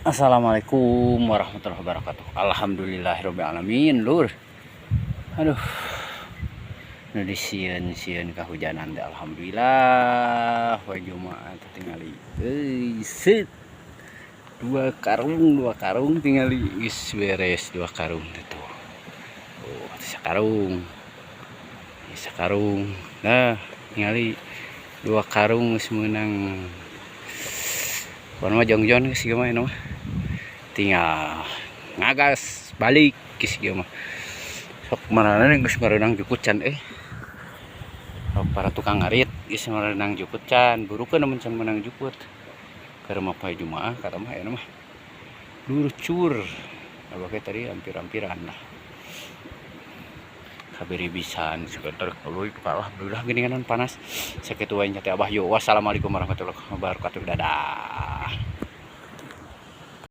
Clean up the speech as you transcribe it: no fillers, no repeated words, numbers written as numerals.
Assalamualaikum warahmatullahi wabarakatuh. Alhamdulillahirabbil alamin, Lur. Aduh. Nu disieun-sieun kahujanan teh alhamdulillah. Poe Jumaah tingali. Set. Dua karung tingali geus beres dua karung tuh. Oh, sakarung. Sakarung. Nah, tingali dua karung geus meunang. Pokona mah jongjon geus ieu mah tinggal ngagas balik geus ieu mah. Sok marana geus mareunang jukucan sok para tukang ngarit geus mareunang jukucan, burukeun mun can meunang jukut. Keur mah poe Jumaah kata mah aya mah lucur. Abah tadi hampir-hampiran lah. Kaberi bisan sebentar kalau alhamdulillah geuningan panas. Sakitu wae nya teh Abah yo. Wassalamualaikum warahmatullahi wabarakatuh. Dadah.